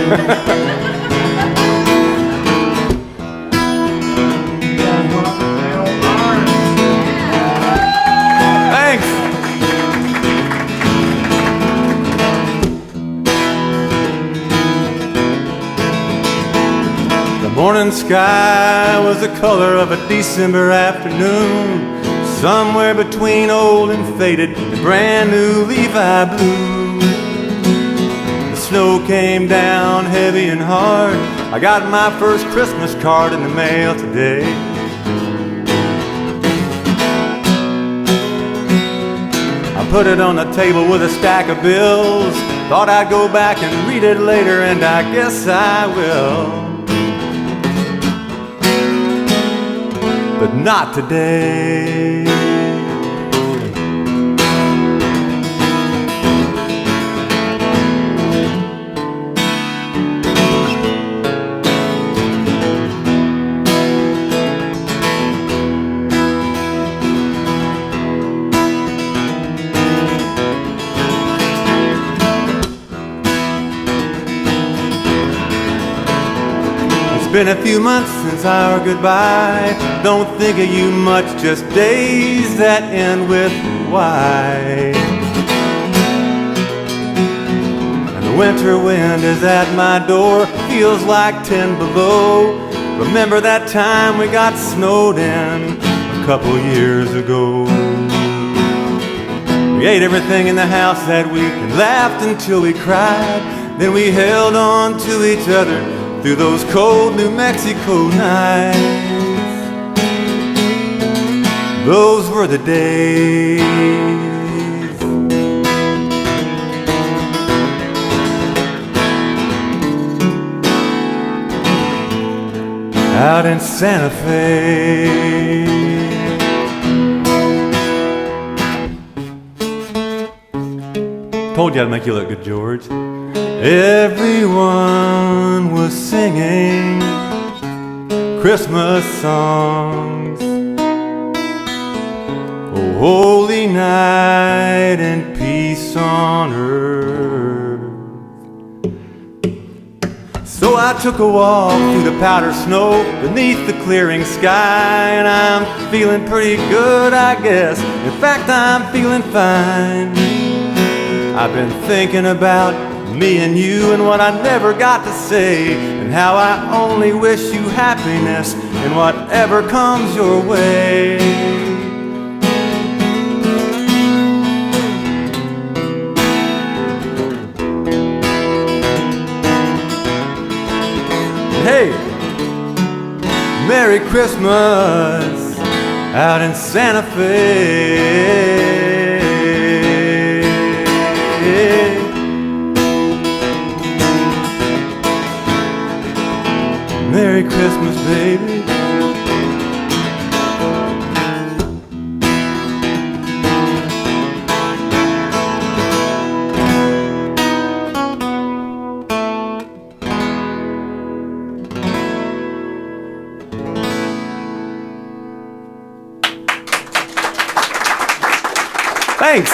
Thanks. The morning sky was the color of a December afternoon, somewhere between old and faded and brand new Levi blue. The snow came down heavy and hard. I got my first Christmas card in the mail today. I put it on the table with a stack of bills. Thought I'd go back and read it later, and I guess I will. But not today. It's been a few months since our goodbye. Don't think of you much, just days that end with why. And the winter wind is at my door, feels like 10 below. Remember that time we got snowed in a couple years ago. We ate everything in the house that week and laughed until we cried. Then we held on to each other through those cold New Mexico nights. Those were the days. Out in Santa Fe. Told you I'd make you look good, George. Everyone was singing Christmas songs. Oh, holy night and peace on earth. So I took a walk through the powder snow beneath the clearing sky, and I'm feeling pretty good, I guess. In fact, I'm feeling fine. I've been thinking about me and you and what I never got to say, and how I only wish you happiness in whatever comes your way. Hey, Merry Christmas out in Santa Fe. Merry Christmas, baby. Thanks.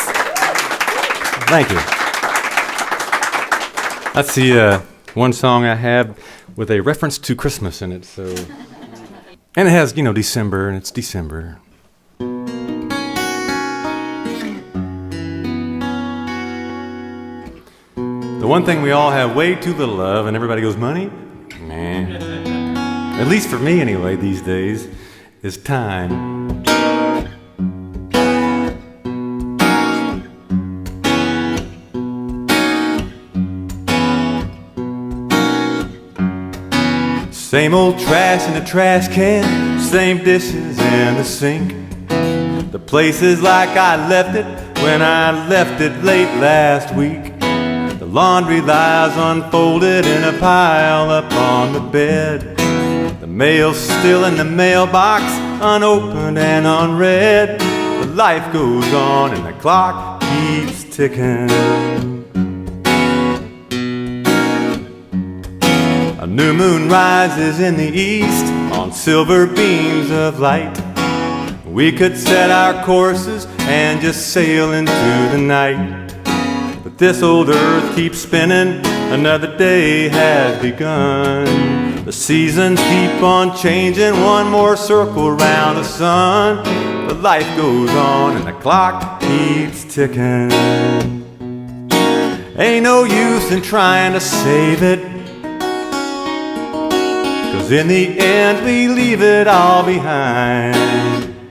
Thank you. That's the one song I have with a reference to Christmas in it, so. And it has, you know, December, and it's December. The one thing we all have way too little of, and everybody goes, money? Man. At least for me anyway these days, is time. Same old trash in the trash can, same dishes in the sink. The place is like I left it when I left it late last week. The laundry lies unfolded in a pile up on the bed. The mail's still in the mailbox, unopened and unread. But life goes on and the clock keeps ticking. A new moon rises in the east on silver beams of light. We could set our courses and just sail into the night. But But this old earth keeps spinning, another day has begun. The seasons keep on changing, one more circle around the sun. But life goes on and the clock keeps ticking. Ain't no use in trying to save it, 'cause in the end we leave it all behind.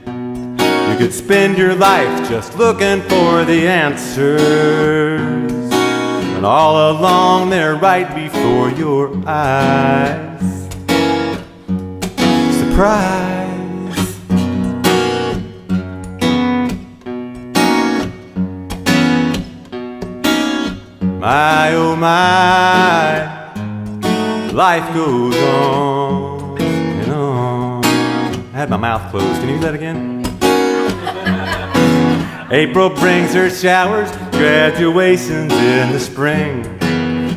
You could spend your life just looking for the answers, and all along they're right before your eyes. Surprise! My oh my, life goes on and on. I had my mouth closed. Can you do that again? April brings her showers, graduations in the spring,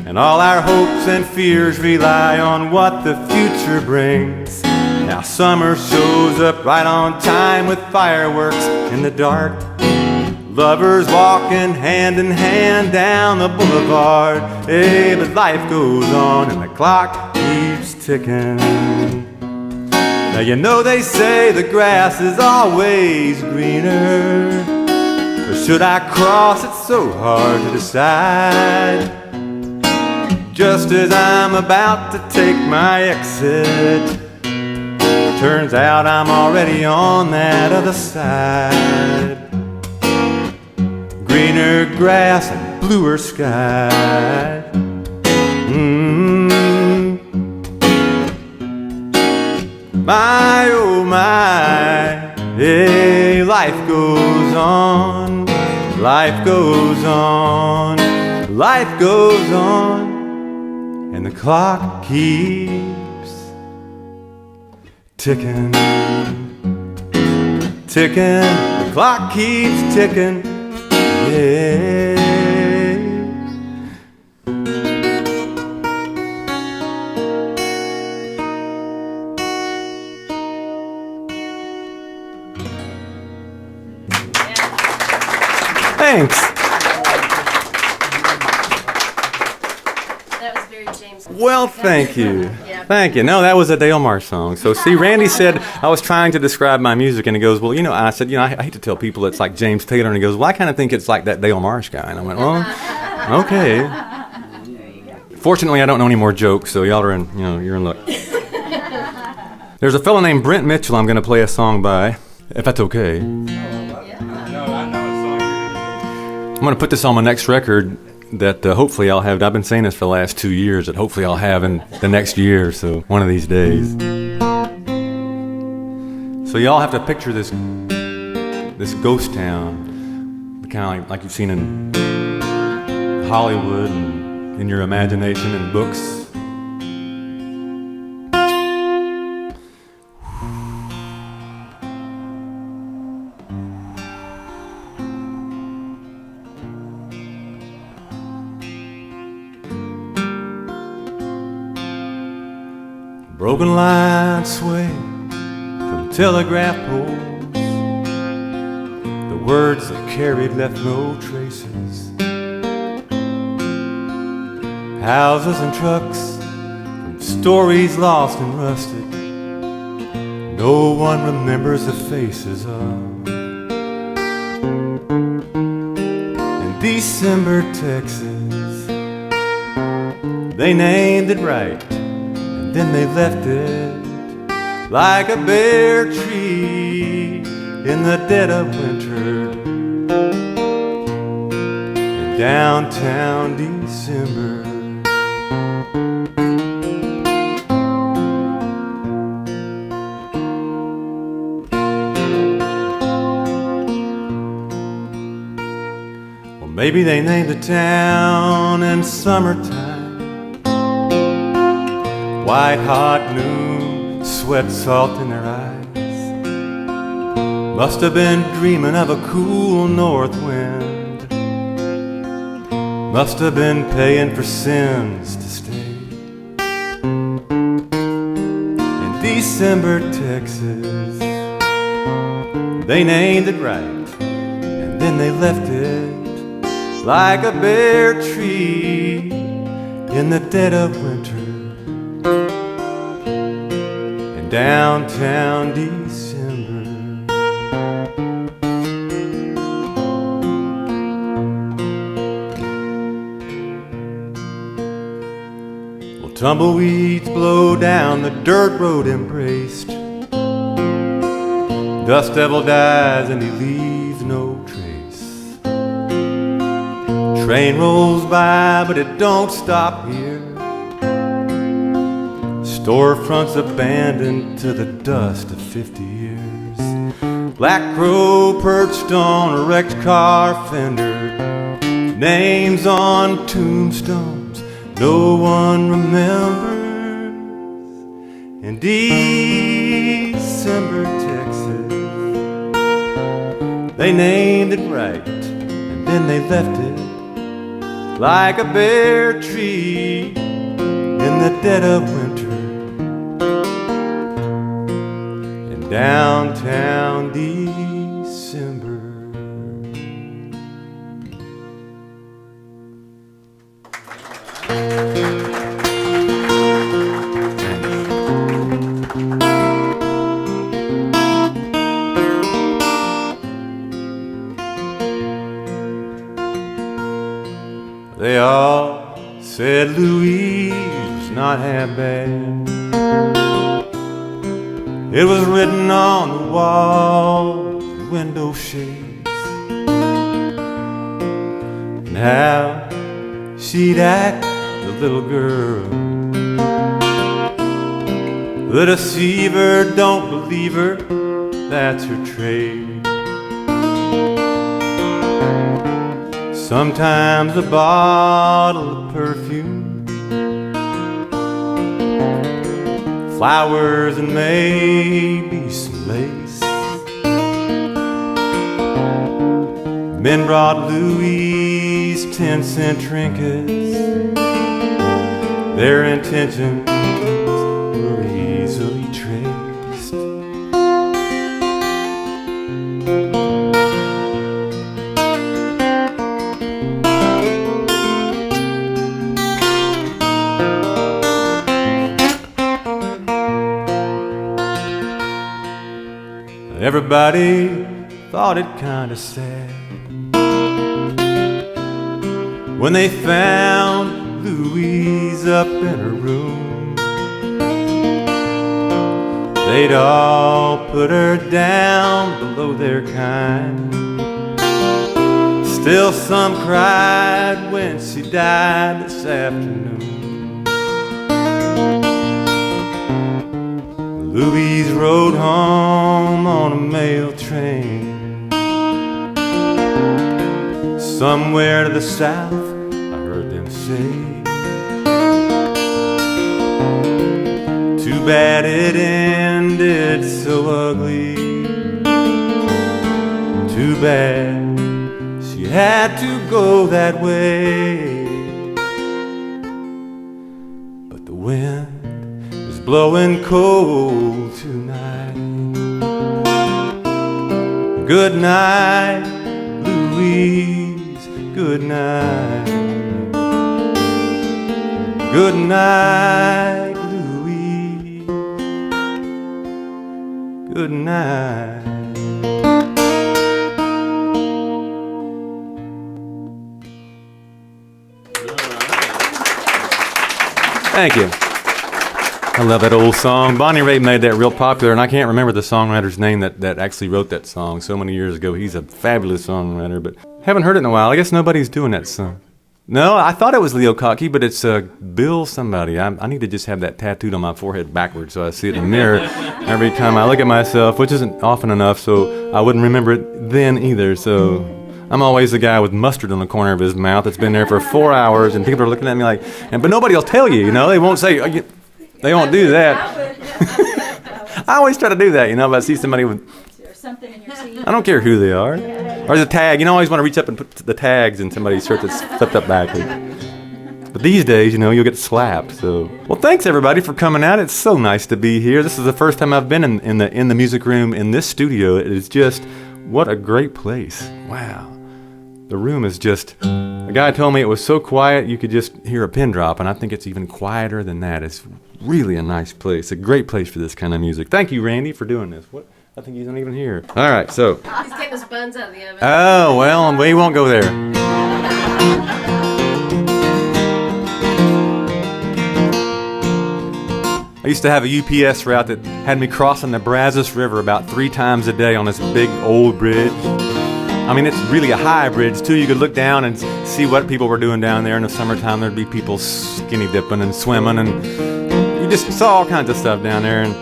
and all our hopes and fears rely on what the future brings. Now summer shows up right on time with fireworks in the dark, lovers walking hand in hand down the boulevard. Hey, but life goes on and the clock keeps ticking. Now you know they say the grass is always greener, or should I cross it so hard to decide? Just as I'm about to take my exit, turns out I'm already on that other side. Greener grass and bluer sky. My oh my, hey, life goes on, life goes on, life goes on, and the clock keeps ticking, ticking, the clock keeps ticking, yeah. Thanks. That was very James. Well, thank you. Yeah. Thank you. No, that was a Dale Marsh song. So, see, Randy said I was trying to describe my music, and he goes, well, you know, I said, you know, I hate to tell people it's like James Taylor, and he goes, well, I kind of think it's like that Dale Marsh guy. And I went, well, okay. Fortunately, I don't know any more jokes, so y'all are in, you know, you're in luck. There's a fellow named Brent Mitchell I'm going to play a song by, if that's okay. I'm going to put this on my next record that hopefully I'll have. I've been saying this for the last 2 years, that hopefully I'll have in the next year, so one of these days. So y'all have to picture this ghost town, kind of like you've seen in Hollywood and in your imagination and books. Broken lines sway from telegraph poles. The words they carried left no traces. Houses and trucks from stories lost and rusted. No one remembers the faces of. In December, Texas, they named it right. Then they left it like a bare tree in the dead of winter in downtown December. Well, maybe they named the town in summertime. White hot noon, sweat salt in their eyes. Must have been dreaming of a cool north wind. Must have been paying for sins to stay. In December, Texas, they named it right, and then they left it like a bare tree in the dead of winter in downtown December. Well, tumbleweeds blow down the dirt road embraced. Dust devil dies and he leaves no trace. Train rolls by but it don't stop here. Storefronts abandoned to the dust of 50 years. Black crow perched on a wrecked car fender. Names on tombstones no one remembers. In December, Texas, they named it right, and then they left it like a bare tree in the dead of winter in downtown December. They all said Louise was not half bad. It was written on the walls and window shades, and how she'd act, the little girl. The deceiver don't believe her, that's her trade. Sometimes a bottle of perfume, flowers and maybe some lace. Men brought Louise 10-cent trinkets. Their intentions were easily traced. Everybody thought it kinda sad when they found Louise up in her room. They'd all put her down below their kind. Still some cried when she died this afternoon. Louise rode home on a mail train. Somewhere to the south, I heard them say. Too bad it ended so ugly. Too bad she had to go that way. But the wind is blowing cold tonight. Good night, Louise, good night. Good night, Louise, good night. Thank you. I love that old song. Bonnie Raitt made that real popular, and I can't remember the songwriter's name that actually wrote that song so many years ago. He's a fabulous songwriter, but haven't heard it in a while. I guess nobody's doing that song. No, I thought it was Leo Cocky, but it's Bill somebody. I need to just have that tattooed on my forehead backwards so I see it in the mirror every time I look at myself, which isn't often enough, so I wouldn't remember it then either. So I'm always the guy with mustard on the corner of his mouth that's been there for 4 hours, and people are looking at me like, but nobody will tell you, they won't say, they won't do that. I always try to do that, if I see somebody with something in your seat. I don't care who they are. Or the tag. I always want to reach up and put the tags in somebody's shirt that's flipped up backwards. But these days, you'll get slapped. So, well, thanks everybody for coming out. It's so nice to be here. This is the first time I've been in the music room in this studio. It is just what a great place. Wow. The room is just, a guy told me it was so quiet you could just hear a pin drop, and I think it's even quieter than that. It's really a nice place, a great place for this kind of music. Thank you, Randy, for doing this. What? I think he's not even here. All right, so. He's getting his buns out of the oven. Oh, well, we won't go there. I used to have a UPS route that had me crossing the Brazos River about 3 times a day on this big old bridge. I mean, it's really a high bridge, too. You could look down and see what people were doing down there. In the summertime, there'd be people skinny dipping and swimming, and you just saw all kinds of stuff down there. And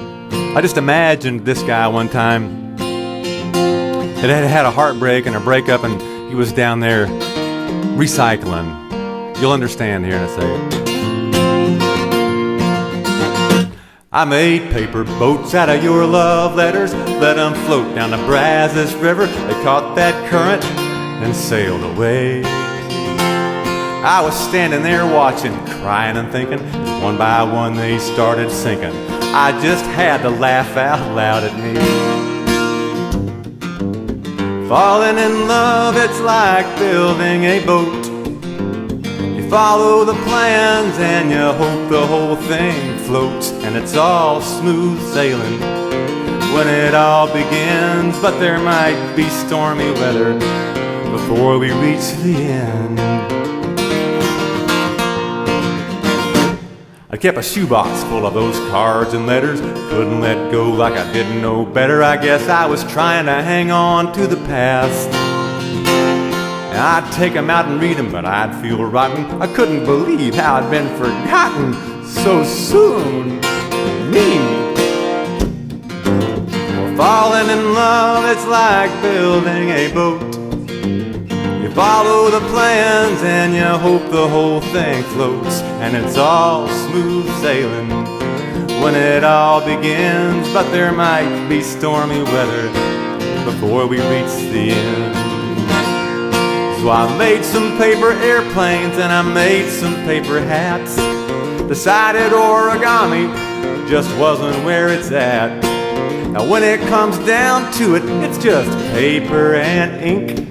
I just imagined this guy one time that had a heartbreak and a breakup, and he was down there recycling. You'll understand here in a second. I made paper boats out of your love letters, let them float down the Brazos River. They caught that current and sailed away. I was standing there watching, crying and thinking, as one by one they started sinking. I just had to laugh out loud at me. Falling in love, it's like building a boat. You follow the plans and you hope the whole thing floats, and it's all smooth sailing when it all begins. But there might be stormy weather before we reach the end. I kept a shoebox full of those cards and letters, couldn't let go like I didn't know better. I guess I was trying to hang on to the past. And I'd take them out and read them, but I'd feel rotten. I couldn't believe how I'd been forgotten so soon. Me. Well, falling in love, it's like building a boat. You follow the plans and you hope the whole thing floats, and it's all smooth sailing when it all begins. But there might be stormy weather before we reach the end. So I made some paper airplanes and I made some paper hats. Decided origami just wasn't where it's at. Now when it comes down to it, it's just paper and ink.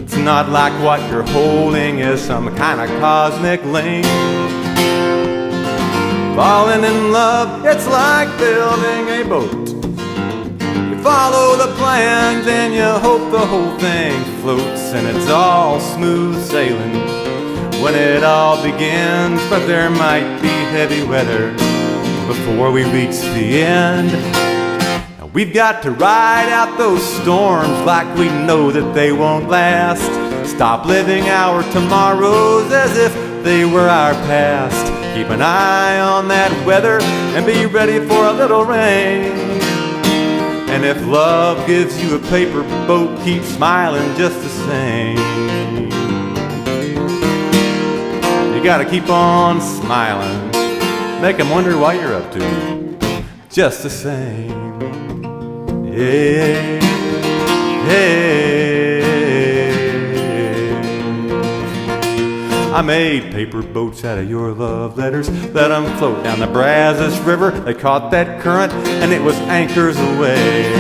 It's not like what you're holding is some kind of cosmic link. Falling in love, it's like building a boat. You follow the plans and you hope the whole thing floats, and it's all smooth sailing when it all begins. But there might be heavy weather before we reach the end. Now we've got to ride out those storms like we know that they won't last. Stop living our tomorrows as if they were our past. Keep an eye on that weather and be ready for a little rain. And if love gives you a paper boat, keep smiling just the same. You gotta keep on smiling, make them wonder what you're up to, just the same. Yeah, yeah. I made paper boats out of your love letters, let them float down the Brazos River. They caught that current and it was anchors away.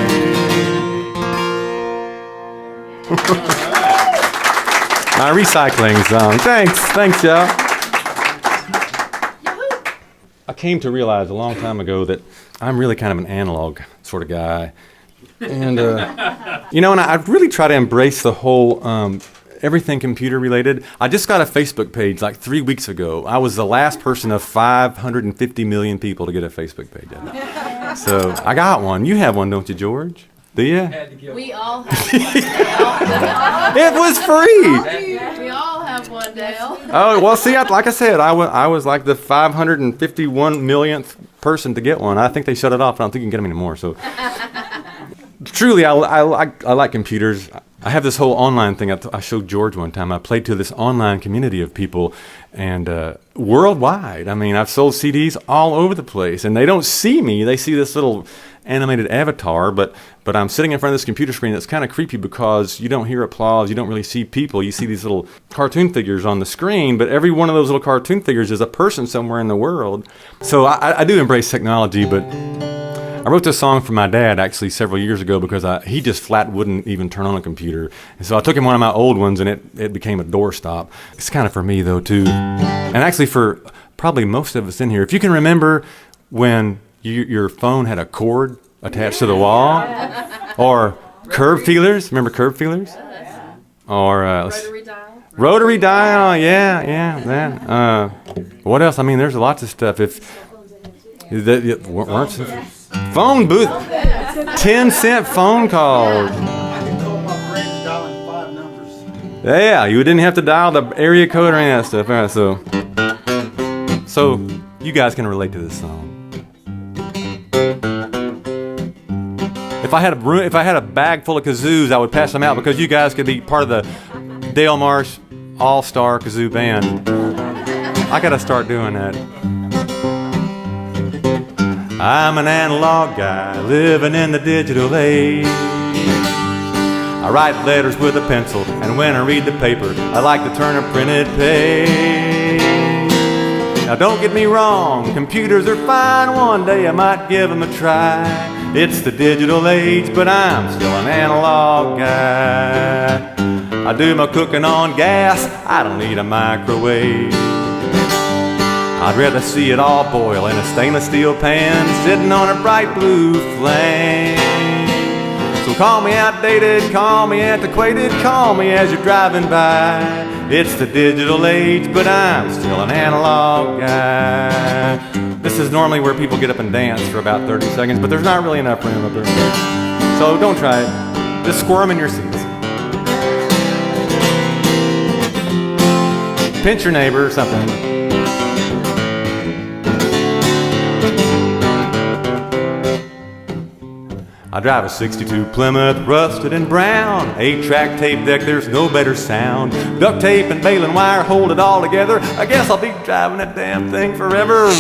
My recycling song. Thanks y'all. I came to realize a long time ago that I'm really kind of an analog sort of guy. And, and I really try to embrace the whole everything computer related. I just got a Facebook page like 3 weeks ago. I was the last person of 550 million people to get a Facebook page. So I got one. You have one, don't you, George? Do you? We all have one. It was free. We all have one, Dale. Oh, well, see, like I said, I was like the 551 millionth person to get one. I think they shut it off. I don't think you can get them anymore. So truly, I like computers. I have this whole online thing I showed George one time. I played to this online community of people, and worldwide. I mean, I've sold CDs all over the place, and they don't see me. They see this little animated avatar, but I'm sitting in front of this computer screen that's kind of creepy because you don't hear applause, you don't really see people. You see these little cartoon figures on the screen, but every one of those little cartoon figures is a person somewhere in the world. So I do embrace technology, but I wrote this song for my dad actually several years ago because he just flat wouldn't even turn on a computer. And so I took him one of my old ones and it became a doorstop. It's kind of for me though too. And actually for probably most of us in here, if you can remember when your phone had a cord attached to the wall, or curb feelers. Remember curb feelers? Or Rotary dial. Rotary dial, yeah, that. What else? I mean, there's lots of stuff. Phone booth, 10-cent phone calls. I told my friends dialing 5 numbers. Yeah, you didn't have to dial the area code or any of that stuff. All right, so you guys can relate to this song. If I had a bag full of kazoos, I would pass them out because you guys could be part of the Dale Marsh All-Star Kazoo Band. I gotta start doing that. I'm an analog guy living in the digital age. I write letters with a pencil, and when I read the paper, I like to turn a printed page. Now don't get me wrong, computers are fine. One day I might give them a try. It's the digital age, but I'm still an analog guy. I do my cooking on gas, I don't need a microwave. I'd rather see it all boil in a stainless steel pan, sitting on a bright blue flame. So call me outdated, call me antiquated, call me as you're driving by. It's the digital age, but I'm still an analog guy. This is normally where people get up and dance for about 30 seconds, but there's not really enough room up there. So don't try it. Just squirm in your seats. Pinch your neighbor or something. I drive a 62 Plymouth, rusted and brown. 8-track tape deck, there's no better sound. Duct tape and baling wire hold it all together. I guess I'll be driving that damn thing forever.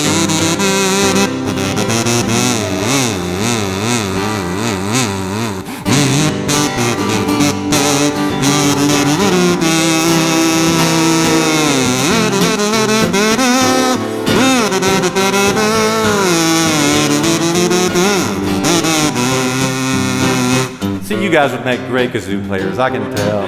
See, you guys would make great kazoo players, I can tell.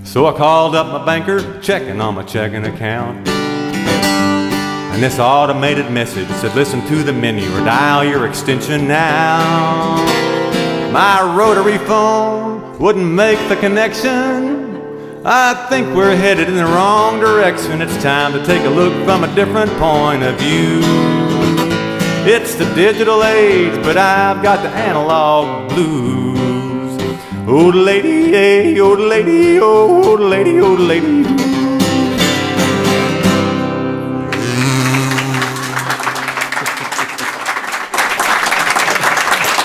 So I called up my banker, checking on my checking account. And this automated message said, listen to the menu or dial your extension now. My rotary phone wouldn't make the connection. I think we're headed in the wrong direction. It's time to take a look from a different point of view. It's the digital age, but I've got the analog blues. Oh, the lady, hey, oh, the lady, oh, the lady, oh, the lady.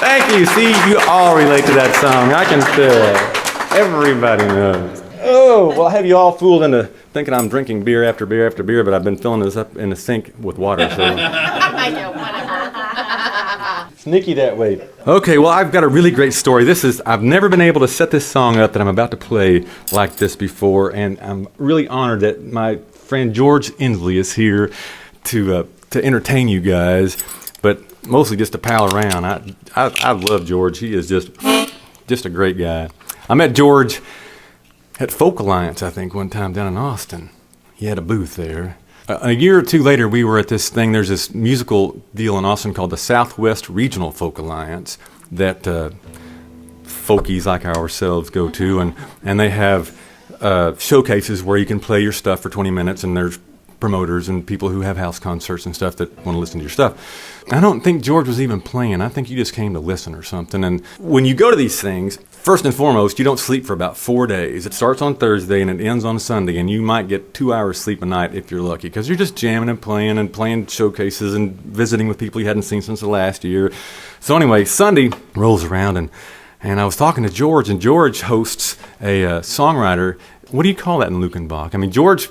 Thank you. See, you all relate to that song. I can tell. Everybody knows. Oh, well, I have you all fooled into thinking I'm drinking beer after beer after beer, but I've been filling this up in the sink with water, so. I know, whatever. Sneaky that way. Okay, well, I've got a really great story. I've never been able to set this song up that I'm about to play like this before, and I'm really honored that my friend George Ensle is here to entertain you guys, but mostly just to pal around. I love George. He is just a great guy. I met George at Folk Alliance, I think, one time down in Austin. He had a booth there. A year or two later, we were at this thing. There's this musical deal in Austin called the Southwest Regional Folk Alliance that folkies like ourselves go to, and they have showcases where you can play your stuff for 20 minutes, and there's promoters and people who have house concerts and stuff that want to listen to your stuff. I don't think George was even playing. I think you just came to listen or something. And when you go to these things, first and foremost, you don't sleep for about 4 days. It starts on Thursday and it ends on Sunday, and you might get 2 hours sleep a night if you're lucky, because you're just jamming and playing showcases and visiting with people you hadn't seen since the last year. So anyway, Sunday rolls around, and I was talking to George, and George hosts a songwriter. What do you call that in Luckenbach? I mean, George,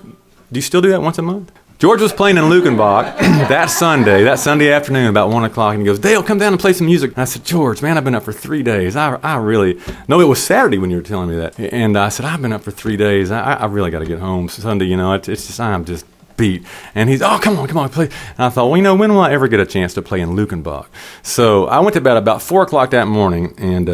do you still do that once a month? George was playing in Luckenbach that Sunday afternoon about 1 o'clock, and he goes, Dale, come down and play some music. And I said, George, man, I've been up for 3 days. I really, no, it was Saturday when you were telling me that. And I said, I've been up for 3 days. I really got to get home Sunday, you know, it's just, I'm just beat. And he's, oh, come on, play. And I thought, well, you know, when will I ever get a chance to play in Luckenbach? So I went to bed about 4 o'clock that morning, and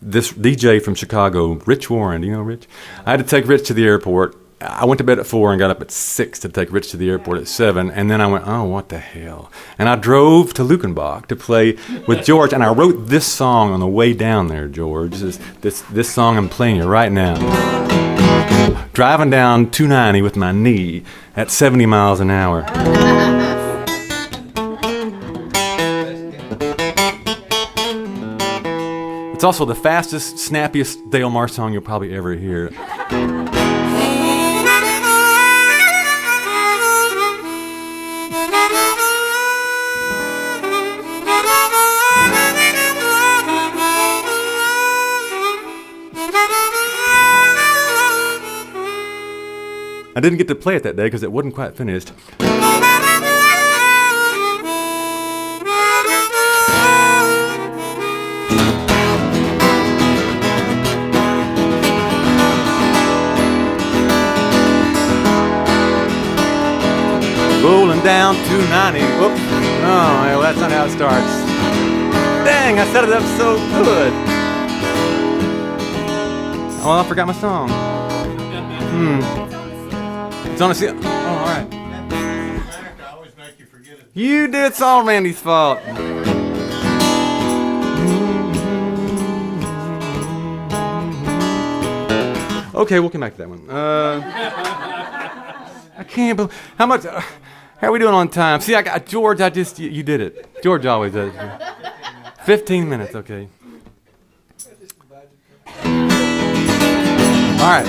this DJ from Chicago, Rich Warren, do you know Rich? I had to take Rich to the airport. I went to bed at 4 and got up at 6 to take Rich to the airport at 7, and then I went, oh, what the hell? And I drove to Luckenbach to play with George, and I wrote this song on the way down there, George. This song I'm playing you right now. Driving down 290 with my knee at 70 miles an hour. It's also the fastest, snappiest Dale Marsh song you'll probably ever hear. I didn't get to play it that day because it wasn't quite finished. Rolling down 290. Whoops. Oh, well, that's not how it starts. Dang, I set it up so good. Oh, I forgot my song. It's on a seal. Oh, all right. I always make you forget it. You did. It's all Randy's fault. Okay, we'll come back to that one. I can't believe how much. How are we doing on time? See, I got George. You did it. George always does. 15 minutes. Okay. All right.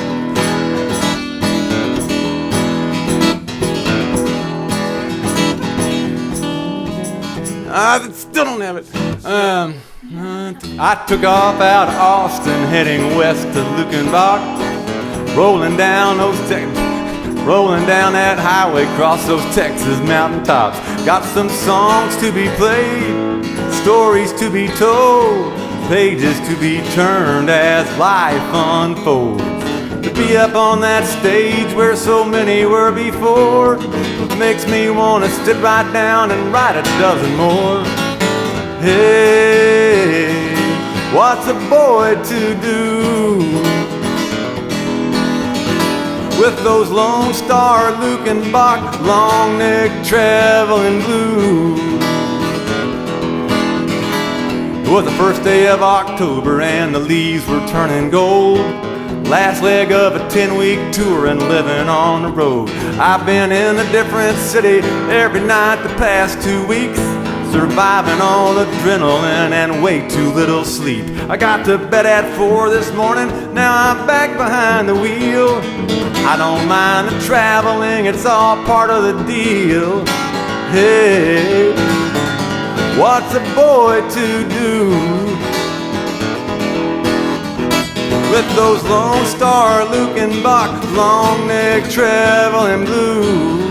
I still don't have it. I took off out of Austin, heading west to Luckenbach, rolling down that highway, across those Texas mountain tops. Got some songs to be played, stories to be told, pages to be turned as life unfolds. To be up on that stage where so many were before makes me want to sit right down and write a dozen more. Hey, what's a boy to do with those Lonestar Luckenbach long-neck traveling blues? It was the first day of October and the leaves were turning gold. Last leg of a 10-week tour and living on the road. I've been in a different city every night the past 2 weeks, surviving all adrenaline and way too little sleep. I got to bed at 4 this morning, now I'm back behind the wheel. I don't mind the traveling, it's all part of the deal. Hey, what's a boy to do with those Lonestar Luckenbach long-neck traveling blues?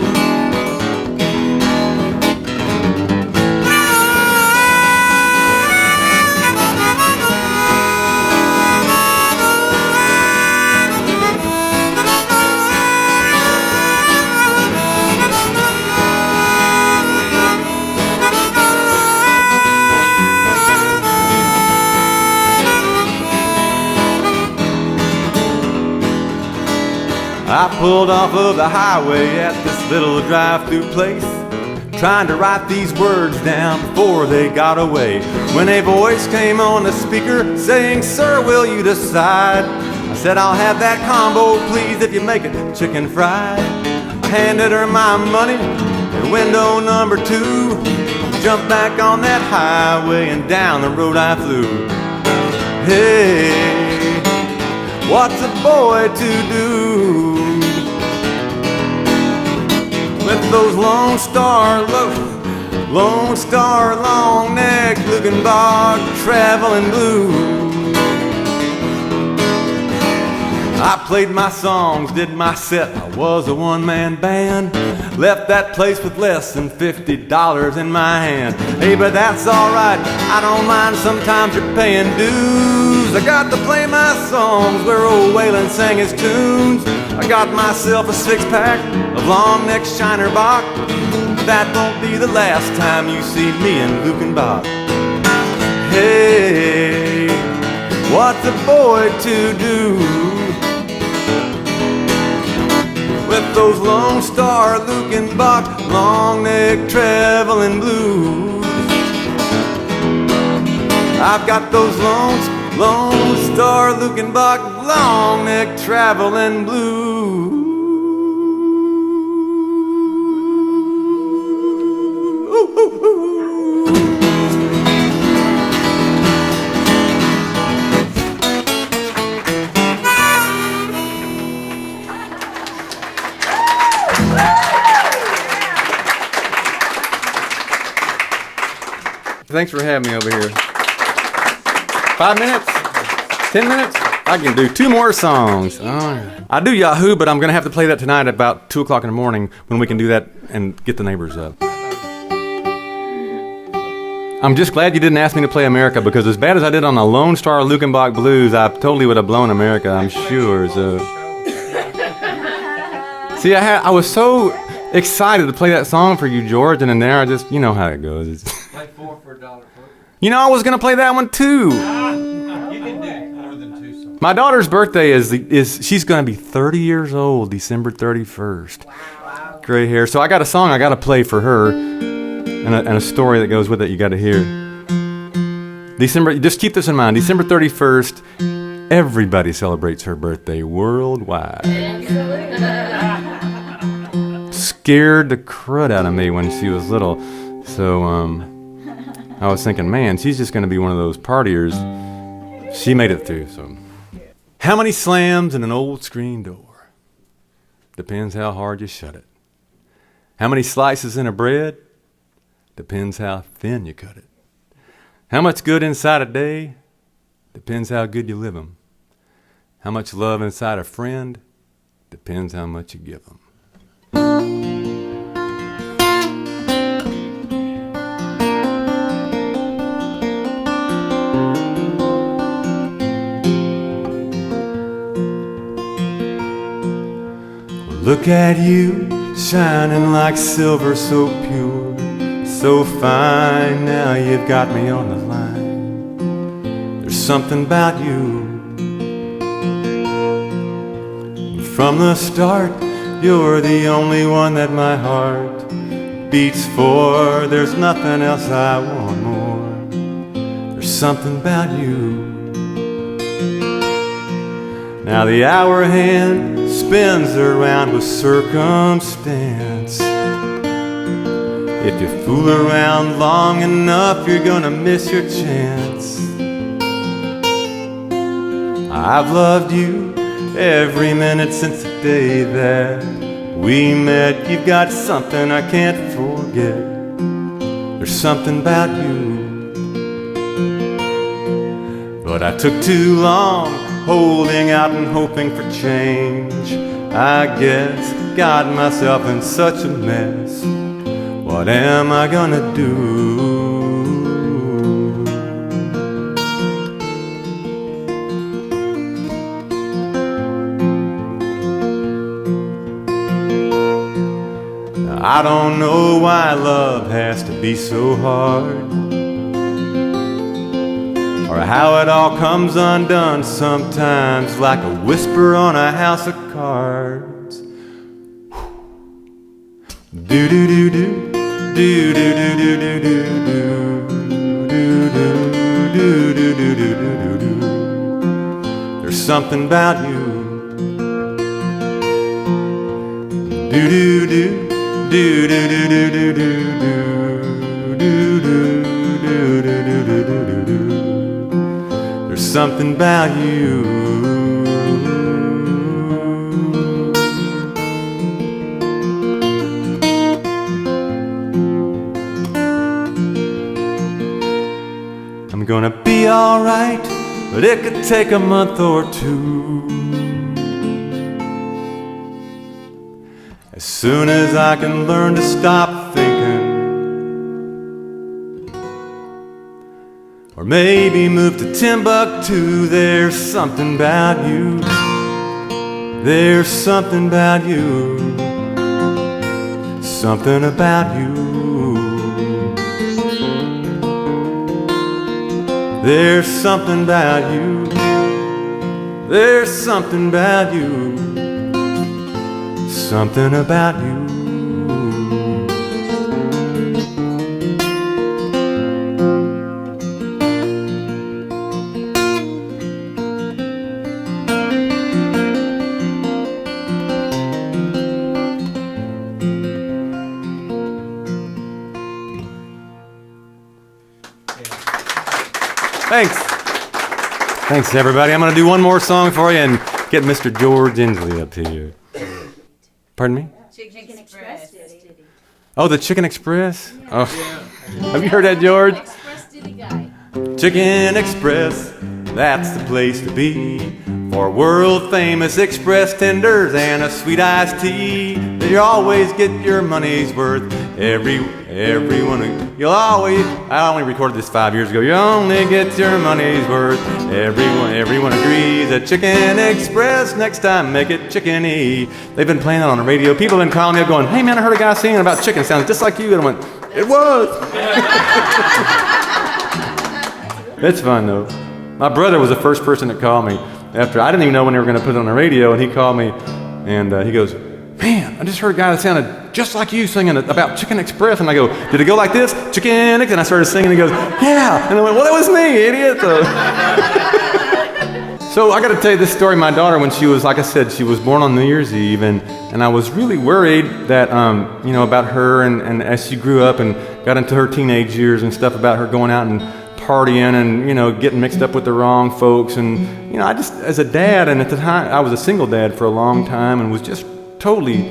I pulled off of the highway at this little drive-through place, trying to write these words down before they got away, when a voice came on the speaker saying, "Sir, will you decide?" I said, "I'll have that combo, please, if you make it chicken fried." I handed her my money at window number 2, jumped back on that highway and down the road I flew. Hey, what's a boy to do with those Lonestar long-neck Luckenbach traveling blues? I played my songs, did my set, I was a one-man band. Left that place with less than $50 in my hand. Hey, but that's alright, I don't mind, sometimes you're paying dues. I got to play my songs where old Waylon sang his tunes. I got myself a six-pack of long-neck Shiner Bock. That won't be the last time you see me in Luckenbach. Hey, what's a boy to do with those Lonestar Luckenbach long-neck traveling blues? I've got those Lonestar Luckenbach long-neck traveling blues. Ooh, ooh, ooh. Thanks for having me over here. 5 minutes? 10 minutes? I can do 2 more songs. I do Yahoo, but I'm going to have to play that tonight at about 2 o'clock in the morning when we can do that and get the neighbors up. I'm just glad you didn't ask me to play America, because as bad as I did on the Lonestar Luckenbach Blues, I totally would have blown America, I'm sure. So. See, I was so excited to play that song for you, George, and then there I just, you know how it goes. Play 4 for $1. You know, I was going to play that one too. You can do more than 2 songs. My daughter's birthday is she's going to be 30 years old, December 31st. Wow. Gray hair. So I got a song I got to play for her, and a story that goes with it you got to hear. Just keep this in mind, December 31st, everybody celebrates her birthday worldwide. Scared the crud out of me when she was little. So, I was thinking, man, she's just going to be one of those partiers. She made it through, so. How many slams in an old screen door? Depends how hard you shut it. How many slices in a bread? Depends how thin you cut it. How much good inside a day? Depends how good you live 'em. How much love inside a friend? Depends how much you give 'em. Look at you, shining like silver, so pure, so fine. Now you've got me on the line. There's something about you. From the start, you're the only one that my heart beats for. There's nothing else I want more. There's something about you. Now the hour hand spins around with circumstance. If you fool around long enough, you're gonna miss your chance. I've loved you every minute since the day that we met. You've got something I can't forget. There's something about you. But I took too long holding out and hoping for change. I guess got myself in such a mess. What am I gonna do? I don't know why love has to be so hard, or how it all comes undone sometimes like a whisper on a house of cards. Do do do do do do do do do do do do do do do do. There's something about you. Do do do do do do do do do do do do do do. There's something about you. I'm gonna be alright, but it could take a month or two. as soon as I can learn to stop thinking. Or maybe move to Timbuktu. There's something about you. There's something about you. Something about you. There's something about you. There's something about you. Something about you. Thanks. Thanks, everybody. I'm going to do one more song for you and get Mr. George Ensle up here. Pardon me? Chicken Express ditty. Oh, the Chicken Express? Oh. Have you heard that, George? Express ditty guy. Chicken Express, that's the place to be for world-famous express tenders and a sweet iced tea. You always get your money's worth. Everyone, you'll always. I only recorded this 5 years ago. You only get your money's worth. Everyone agrees. A Chicken Express. Next time, make it chicken-y. They've been playing that on the radio. People have been calling me up, going, "Hey man, I heard a guy singing about chicken. Sounds just like you." And I went, "It was." It's fun though. My brother was the first person that called me after. I didn't even know when they were going to put it on the radio, and he called me, and he goes, "Man, I just heard a guy that sounded just like you singing about Chicken Express." And I go, "Did it go like this? Chicken Express?" And I started singing, and he goes, "Yeah." And I went, "Well, that was me, idiot." So I got to tell you this story. My daughter, when she was, like I said, she was born on New Year's Eve, and I was really worried that, about her, and as she grew up and got into her teenage years and stuff, about her going out and partying and, getting mixed up with the wrong folks. And, I just, as a dad, and at the time, I was a single dad for a long time and was just totally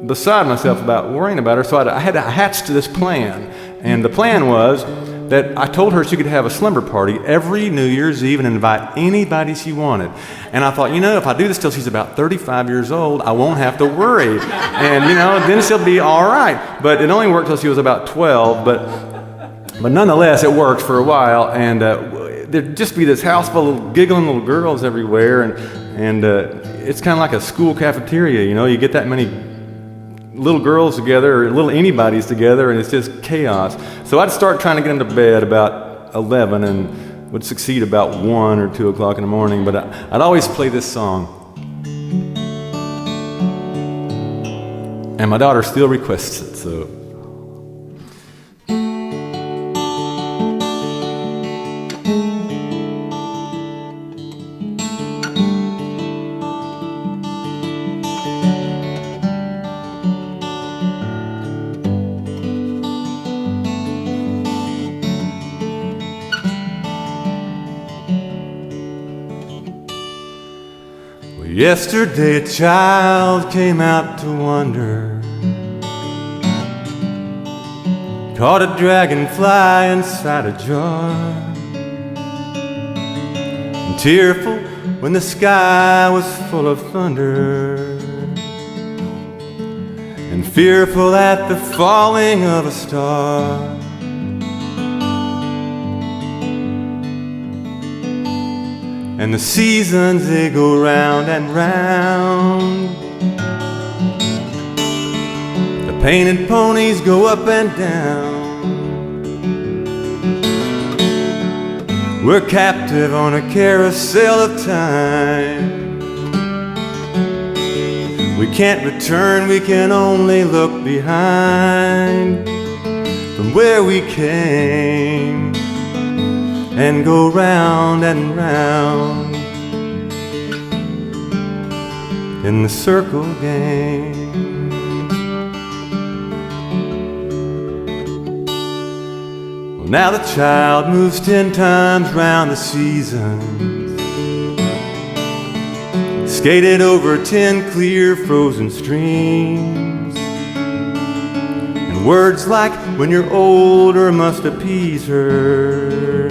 beside myself about worrying about her. So I had to hatch to this plan. And the plan was that I told her she could have a slumber party every New Year's Eve and invite anybody she wanted. And I thought, if I do this till she's about 35 years old, I won't have to worry. And, then she'll be all right. But it only worked till she was about 12. But nonetheless, it worked for a while. And there'd just be this house full of giggling little girls everywhere. And it's kind of like a school cafeteria, you get that many little girls together or little anybody's together, and it's just chaos. So I'd start trying to get into bed about 11 and would succeed about 1 or 2 o'clock in the morning, but I'd always play this song. And my daughter still requests it, so. Yesterday a child came out to wander, caught a dragonfly inside a jar, and tearful when the sky was full of thunder, and fearful at the falling of a star. And the seasons, they go round and round. The painted ponies go up and down. We're captive on a carousel of time. We can't return, we can only look behind from where we came, and go round and round in the circle game. Well, now the child moves 10 times round the seasons, skated over 10 clear frozen streams, and words like "when you're older" must appease her,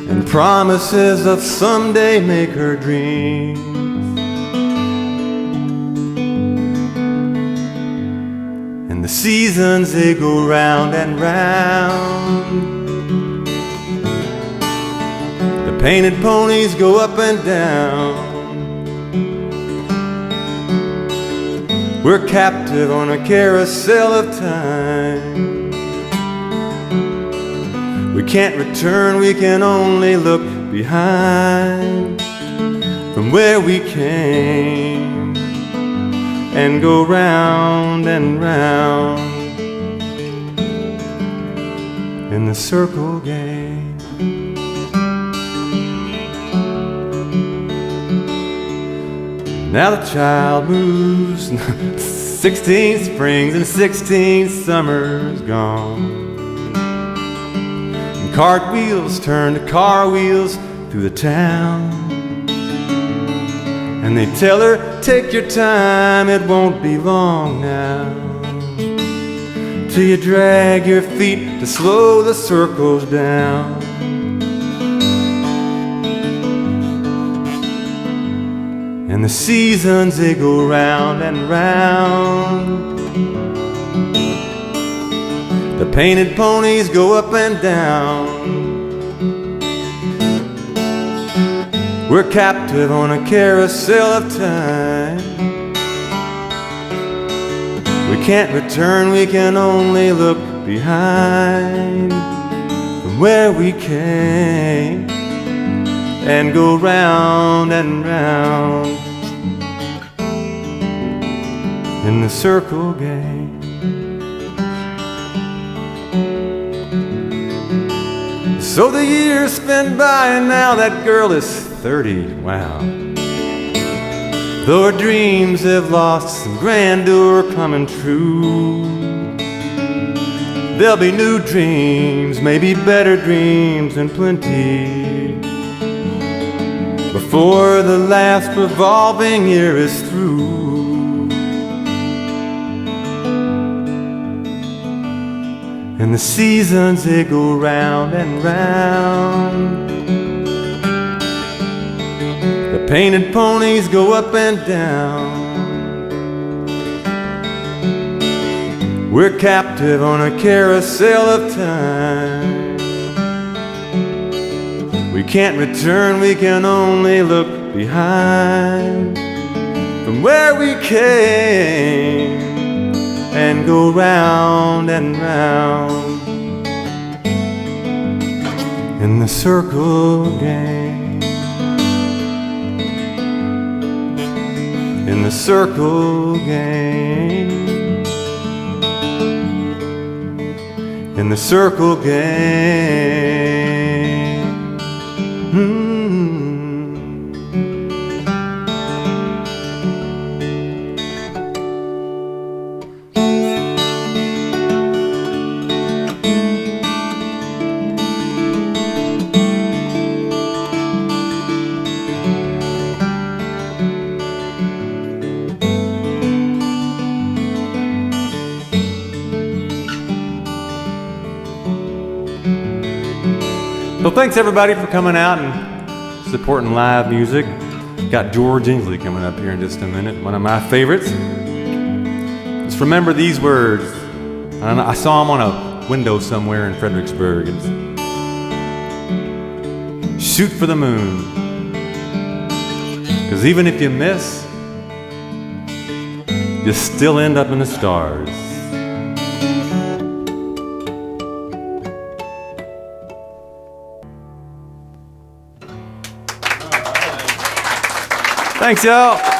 and promises of someday make her dreams. the seasons, they go round and round. The painted ponies go up and down. We're captive on a carousel of time. We can't return, we can only look behind from where we came and go round and round in the circle game. Now the child moves 16 springs and 16 summers gone. And cartwheels turn to car wheels through the town. And they tell her, take your time, it won't be long now, till you drag your feet to slow the circles down. And the seasons, they go round and round. The painted ponies go up and down. We're captive on a carousel of time. We can't return, we can only look behind from where we came and go round and round in the circle game. So the years spin by and now that girl is 30, wow. Though her dreams have lost some grandeur coming true, there'll be new dreams, maybe better dreams and plenty, before the last revolving year is through. And the seasons, they go round and round. The painted ponies go up and down. We're captive on a carousel of time. We can't return, we can only look behind from where we came and go round and round in the circle game. In the circle game. In the circle game. Well, thanks everybody for coming out and supporting live music. Got George Ensle coming up here in just a minute, one of my favorites. Just remember these words. I saw them on a window somewhere in Fredericksburg. It's, shoot for the moon. Because even if you miss, you still end up in the stars. Thanks, y'all.